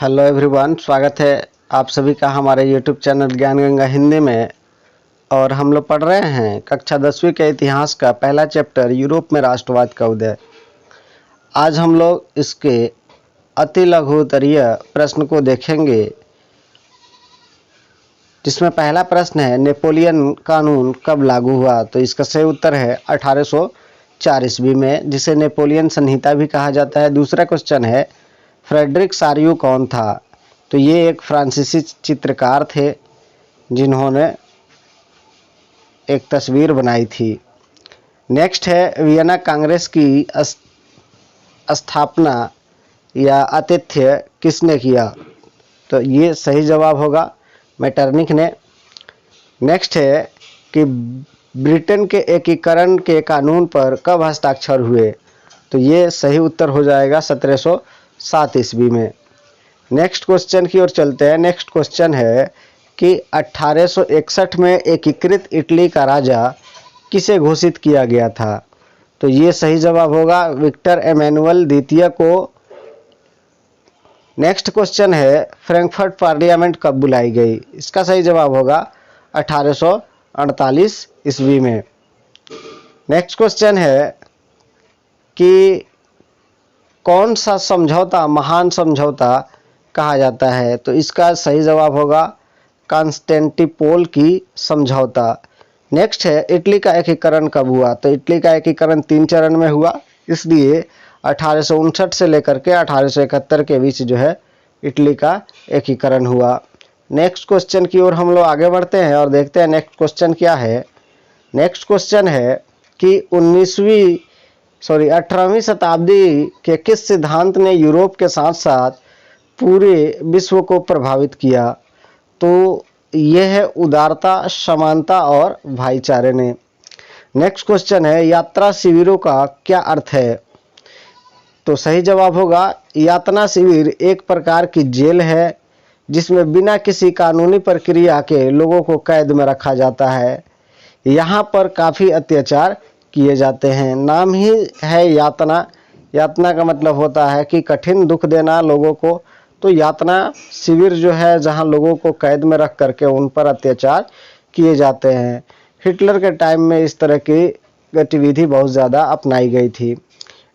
Hello everyone, स्वागत है आप सभी का हमारे यूट्यूब चैनल ज्ञान गंगा हिंदी में। और हम लोग पढ़ रहे हैं कक्षा 10वीं के इतिहास का पहला चैप्टर यूरोप में राष्ट्रवाद का उदय। आज हम लोग इसके अति लघु उत्तरीय प्रश्न को देखेंगे, जिसमें पहला प्रश्न है नेपोलियन कानून कब लागू हुआ। तो इसका सही उत्तर है 1804 ईस्वी में, जिसे नेपोलियन संहिता भी कहा जाता है। दूसरा क्वेश्चन है फ्रेडरिक सारियू कौन था। तो ये एक फ्रांसीसी चित्रकार थे जिन्होंने एक तस्वीर बनाई थी। नेक्स्ट है वियना कांग्रेस की स्थापना या आतिथ्य किसने किया। तो ये सही जवाब होगा मेटरनिख ने। नेक्स्ट है कि ब्रिटेन के एकीकरण के कानून पर कब हस्ताक्षर हुए। तो ये सही उत्तर हो जाएगा 1707 ईस्वी में। नेक्स्ट क्वेश्चन की ओर चलते हैं। नेक्स्ट क्वेश्चन है कि 1861 में एकीकृत इटली का राजा किसे घोषित किया गया था। तो ये सही जवाब होगा विक्टर एमेनुअल द्वितीय को। नेक्स्ट क्वेश्चन है फ्रैंकफर्ट पार्लियामेंट कब बुलाई गई। इसका सही जवाब होगा 1848 ईस्वी में। नेक्स्ट क्वेश्चन है कि कौन सा समझौता महान समझौता कहा जाता है। तो इसका सही जवाब होगा कॉन्स्टेंटिनोपल की समझौता। नेक्स्ट है इटली का एकीकरण कब हुआ। तो इटली का एकीकरण 3 चरण में हुआ, इसलिए 1859 से लेकर के 1871 के बीच जो है इटली का एकीकरण हुआ। नेक्स्ट क्वेश्चन की ओर हम लोग आगे बढ़ते हैं और देखते हैं नेक्स्ट क्वेश्चन क्या है। नेक्स्ट क्वेश्चन है कि 18वीं शताब्दी के किस सिद्धांत ने यूरोप के साथ साथ पूरे विश्व को प्रभावित किया। तो यह है उदारता, समानता और भाईचारे ने। नेक्स्ट क्वेश्चन है यात्रा शिविरों का क्या अर्थ है। तो सही जवाब होगा यातना शिविर एक प्रकार की जेल है जिसमें बिना किसी कानूनी प्रक्रिया के लोगों को कैद में रखा जाता है। यहाँ पर काफ़ी अत्याचार किए जाते हैं। नाम ही है यातना। यातना का मतलब होता है कि कठिन दुख देना लोगों को। तो यातना शिविर जो है जहाँ लोगों को कैद में रख करके उन पर अत्याचार किए जाते हैं। हिटलर के टाइम में इस तरह की गतिविधि बहुत ज़्यादा अपनाई गई थी।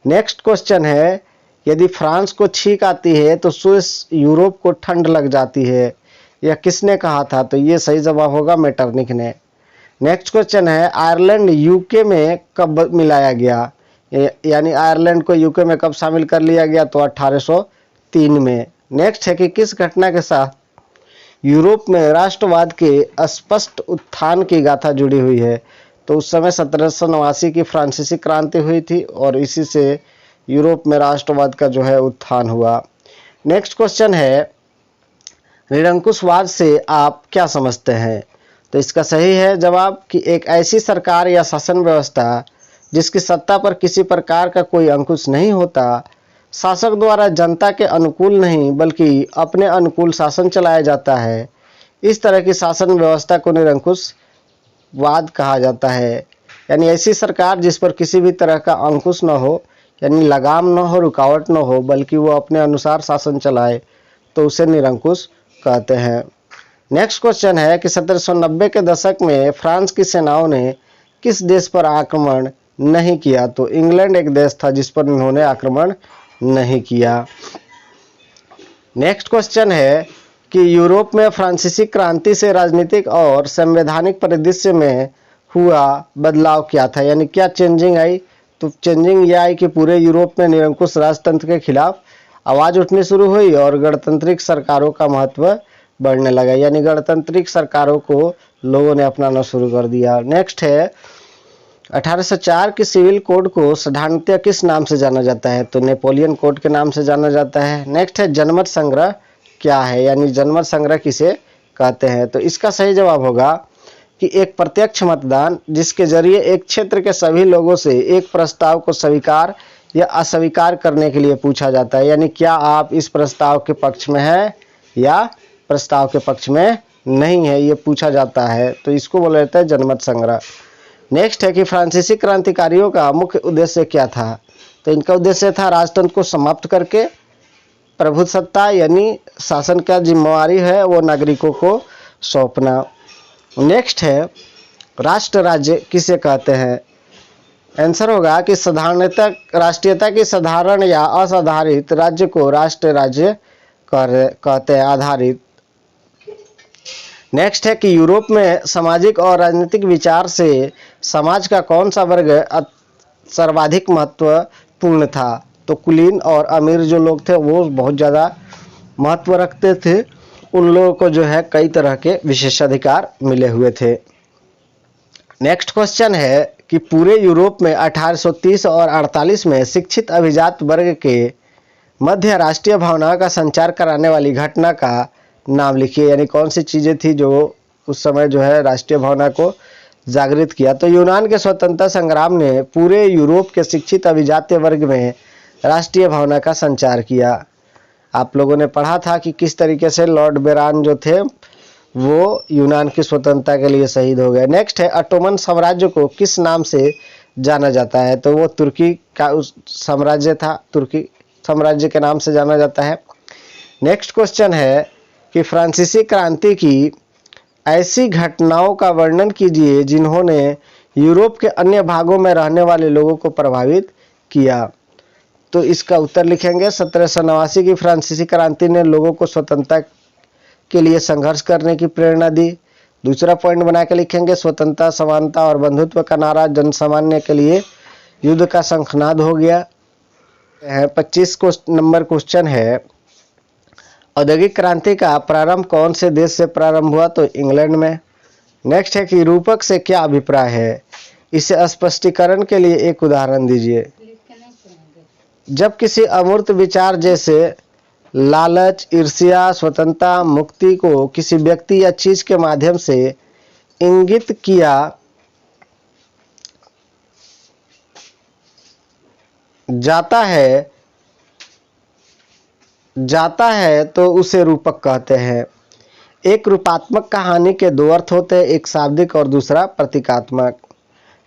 नेक्स्ट क्वेश्चन है यदि फ्रांस को छींक आती है तो स्विस यूरोप को ठंड लग जाती है, यह किसने कहा था। तो ये सही जवाब होगा मेटरनिख ने। नेक्स्ट क्वेश्चन है आयरलैंड यूके में कब मिलाया गया, यानी आयरलैंड को यूके में कब शामिल कर लिया गया। तो 1803 में। नेक्स्ट है कि किस घटना के साथ यूरोप में राष्ट्रवाद के स्पष्ट उत्थान की गाथा जुड़ी हुई है। तो उस समय 1789 की फ्रांसीसी क्रांति हुई थी और इसी से यूरोप में राष्ट्रवाद का जो है उत्थान हुआ। नेक्स्ट क्वेश्चन है निरंकुशवाद से आप क्या समझते हैं। तो इसका सही है जवाब कि एक ऐसी सरकार या शासन व्यवस्था जिसकी सत्ता पर किसी प्रकार का कोई अंकुश नहीं होता, शासक द्वारा जनता के अनुकूल नहीं बल्कि अपने अनुकूल शासन चलाया जाता है, इस तरह की शासन व्यवस्था को निरंकुशवाद कहा जाता है। यानी ऐसी सरकार जिस पर किसी भी तरह का अंकुश न हो, यानी लगाम न हो, रुकावट न हो, बल्कि वो अपने अनुसार शासन चलाए, तो उसे निरंकुश कहते हैं। नेक्स्ट क्वेश्चन है कि 1790 के दशक में फ्रांस की सेनाओं ने किस देश पर आक्रमण नहीं किया। तो इंग्लैंड एक देश था जिस पर इन्होंने आक्रमण नहीं किया। नेक्स्ट क्वेश्चन है कि यूरोप में फ्रांसीसी क्रांति से राजनीतिक और संवैधानिक परिदृश्य में हुआ बदलाव क्या था, यानी क्या चेंजिंग आई। तो चेंजिंग यह आई कि पूरे यूरोप में निरंकुश राजतंत्र के खिलाफ आवाज़ उठनी शुरू हुई और गणतांत्रिक सरकारों का महत्व बढ़ने लगा, यानी गणतांत्रिक सरकारों को लोगों ने अपनाना शुरू कर दिया। नेक्स्ट है 1804 के सिविल कोड को साधारणतः किस नाम से जाना जाता है। तो नेपोलियन कोड के नाम से जाना जाता है। नेक्स्ट है जनमत संग्रह क्या है, यानी जनमत संग्रह किसे कहते हैं। तो इसका सही जवाब होगा कि एक प्रत्यक्ष मतदान जिसके जरिए एक क्षेत्र के सभी लोगों से एक प्रस्ताव को स्वीकार या अस्वीकार करने के लिए पूछा जाता है, यानी क्या आप इस प्रस्ताव के पक्ष में हैं या प्रस्ताव के पक्ष में नहीं है, ये पूछा जाता है। तो इसको बोला जाता है जनमत संग्रह। नेक्स्ट है कि फ्रांसीसी क्रांतिकारियों का मुख्य उद्देश्य क्या था। तो इनका उद्देश्य था राजतंत्र को समाप्त करके प्रभुसत्ता यानी शासन का जिम्मेवारी है वो नागरिकों को सौंपना। नेक्स्ट है राष्ट्र राज्य किसे कहते हैं? आंसर होगा कि साधारणता राष्ट्रीयता की साधारण या असाधारित राज्य को राष्ट्र राज्य कहते हैं, आधारित। नेक्स्ट है कि यूरोप में सामाजिक और राजनीतिक विचार से समाज का कौन सा वर्ग सर्वाधिक महत्वपूर्ण था? तो कुलीन और अमीर जो लोग थे वो बहुत ज़्यादा महत्व रखते थे, उन लोगों को जो है कई तरह के विशेषाधिकार मिले हुए थे। नेक्स्ट क्वेश्चन है कि पूरे यूरोप में 1830 और 48 में शिक्षित अभिजात वर्ग के मध्य राष्ट्रीय भावना का संचार कराने वाली घटना का नाम लिखिए, यानी कौन सी चीज़ें थी जो उस समय जो है राष्ट्रीय भावना को जागृत किया? तो यूनान के स्वतंत्रता संग्राम ने पूरे यूरोप के शिक्षित अभिजात्य वर्ग में राष्ट्रीय भावना का संचार किया। आप लोगों ने पढ़ा था कि किस तरीके से लॉर्ड बेरान जो थे वो यूनान की स्वतंत्रता के लिए शहीद हो गए। नेक्स्ट है ऑटोमन साम्राज्य को किस नाम से जाना जाता है? तो वो तुर्की का उस साम्राज्य था, तुर्की साम्राज्य के नाम से जाना जाता है। नेक्स्ट क्वेश्चन है कि फ्रांसीसी क्रांति की ऐसी घटनाओं का वर्णन कीजिए जिन्होंने यूरोप के अन्य भागों में रहने वाले लोगों को प्रभावित किया। तो इसका उत्तर लिखेंगे 1789 की फ्रांसीसी क्रांति ने लोगों को स्वतंत्रता के लिए संघर्ष करने की प्रेरणा दी। दूसरा पॉइंट बना के लिखेंगे स्वतंत्रता, समानता और बंधुत्व का नारा जनसामान्य के लिए युद्ध का शंखनाद हो गया। 25 नंबर क्वेश्चन है औद्योगिक क्रांति का प्रारंभ कौन से देश से प्रारंभ हुआ? तो इंग्लैंड में। नेक्स्ट है कि रूपक से क्या अभिप्राय है? इसे स्पष्टीकरण के लिए एक उदाहरण दीजिए। जब किसी अमूर्त विचार जैसे लालच, ईर्ष्या, स्वतंत्रता, मुक्ति को किसी व्यक्ति या चीज के माध्यम से इंगित किया जाता है तो उसे रूपक कहते हैं। एक रूपात्मक कहानी के दो अर्थ होते हैं, एक शाब्दिक और दूसरा प्रतीकात्मक।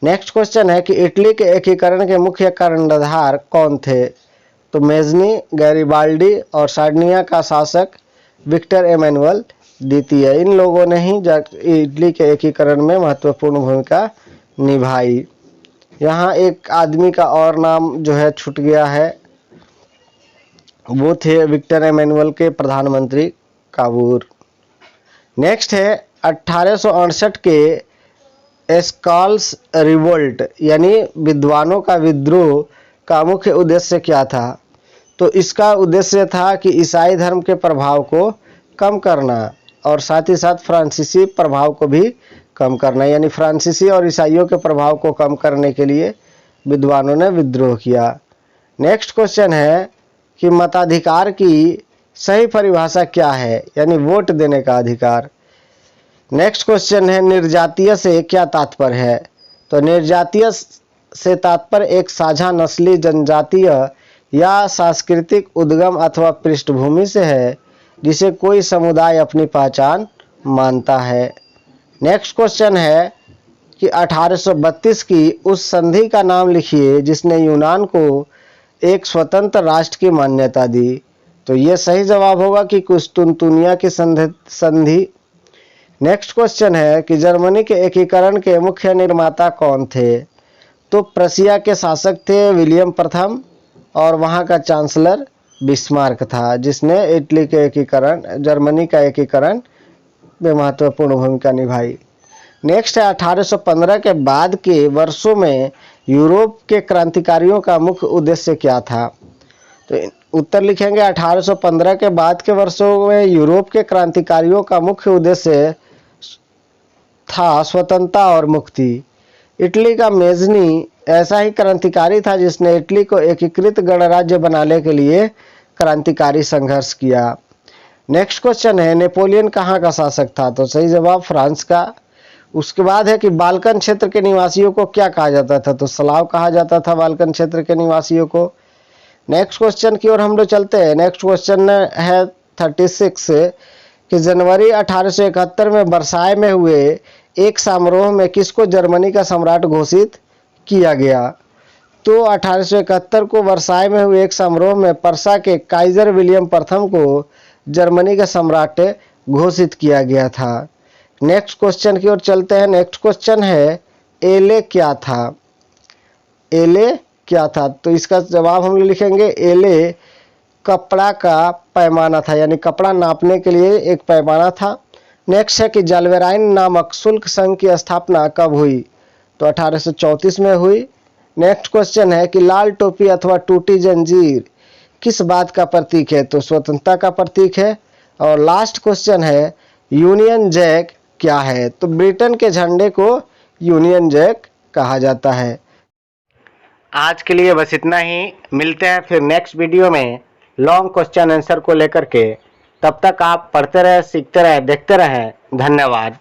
नेक्स्ट क्वेश्चन है कि इटली के एकीकरण के मुख्य कर्णधार कौन थे? तो मेजनी, गैरिबाल्डी और सार्डिनिया का शासक विक्टर एमेनुअल द्वितीय, इन लोगों ने ही इटली के एकीकरण में महत्वपूर्ण भूमिका निभाई। यहाँ एक आदमी का और नाम जो है छूट गया है, वो थे विक्टर एमेनुअल के प्रधानमंत्री काबूर। नेक्स्ट है 1868 के स्कॉल्स रिवोल्ट यानी विद्वानों का विद्रोह का मुख्य उद्देश्य क्या था? तो इसका उद्देश्य था कि ईसाई धर्म के प्रभाव को कम करना और साथ ही साथ फ्रांसीसी प्रभाव को भी कम करना, यानी फ्रांसीसी और ईसाइयों के प्रभाव को कम करने के लिए विद्वानों ने विद्रोह किया। नेक्स्ट क्वेश्चन है कि मताधिकार की सही परिभाषा क्या है? यानी वोट देने का अधिकार। नेक्स्ट क्वेश्चन है निर्जातीय से क्या तात्पर्य है? तो निर्जातीय से तात्पर्य एक साझा नस्ली, जनजातीय या सांस्कृतिक उद्गम अथवा पृष्ठभूमि से है जिसे कोई समुदाय अपनी पहचान मानता है। नेक्स्ट क्वेश्चन है कि 1832 की उस संधि का नाम लिखिए जिसने यूनान को एक स्वतंत्र राष्ट्र की मान्यता दी। तो ये सही जवाब होगा कि कुस्तुनतुनिया की संधि। नेक्स्ट क्वेश्चन है कि जर्मनी के एकीकरण के मुख्य निर्माता कौन थे? तो प्रशिया के शासक थे विलियम प्रथम और वहाँ का चांसलर बिस्मार्क था, जिसने इटली के एकीकरण, जर्मनी का एकीकरण में महत्वपूर्ण भूमिका निभाई। नेक्स्ट है 1815 के बाद के वर्षों में यूरोप के क्रांतिकारियों का मुख्य उद्देश्य क्या था? तो उत्तर लिखेंगे 1815 के बाद के वर्षों में यूरोप के क्रांतिकारियों का मुख्य उद्देश्य था स्वतंत्रता और मुक्ति। इटली का मेजनी ऐसा ही क्रांतिकारी था जिसने इटली को एकीकृत गणराज्य बनाने के लिए क्रांतिकारी संघर्ष किया। नेक्स्ट क्वेश्चन है नेपोलियन कहाँ का शासक था? तो सही जवाब फ्रांस का। उसके बाद है कि बाल्कन क्षेत्र के निवासियों को क्या कहा जाता था? तो स्लाव कहा जाता था बाल्कन क्षेत्र के निवासियों को। नेक्स्ट क्वेश्चन की ओर हम लोग चलते हैं। नेक्स्ट क्वेश्चन है 36 कि जनवरी 1871 में वर्साय में हुए एक समारोह में किसको जर्मनी का सम्राट घोषित किया गया? तो 1871 को वर्साई में हुए एक समारोह में पर्सा के काइजर विलियम प्रथम को जर्मनी का सम्राट घोषित किया गया था। नेक्स्ट क्वेश्चन की ओर चलते हैं। नेक्स्ट क्वेश्चन है एले क्या था? एले क्या था? तो इसका जवाब हम लिखेंगे एले कपड़ा का पैमाना था, यानी कपड़ा नापने के लिए एक पैमाना था। नेक्स्ट है कि जालवेराइन नामक शुल्क संघ की स्थापना कब हुई? तो 1834 में हुई। नेक्स्ट क्वेश्चन है कि लाल टोपी अथवा टूटी जंजीर किस बात का प्रतीक है? तो स्वतंत्रता का प्रतीक है। और लास्ट क्वेश्चन है यूनियन जैक क्या है? तो ब्रिटेन के झंडे को यूनियन जैक कहा जाता है। आज के लिए बस इतना ही। मिलते हैं फिर नेक्स्ट वीडियो में लॉन्ग क्वेश्चन आंसर को लेकर के। तब तक आप पढ़ते रहे, सीखते रहे, देखते रहें। धन्यवाद।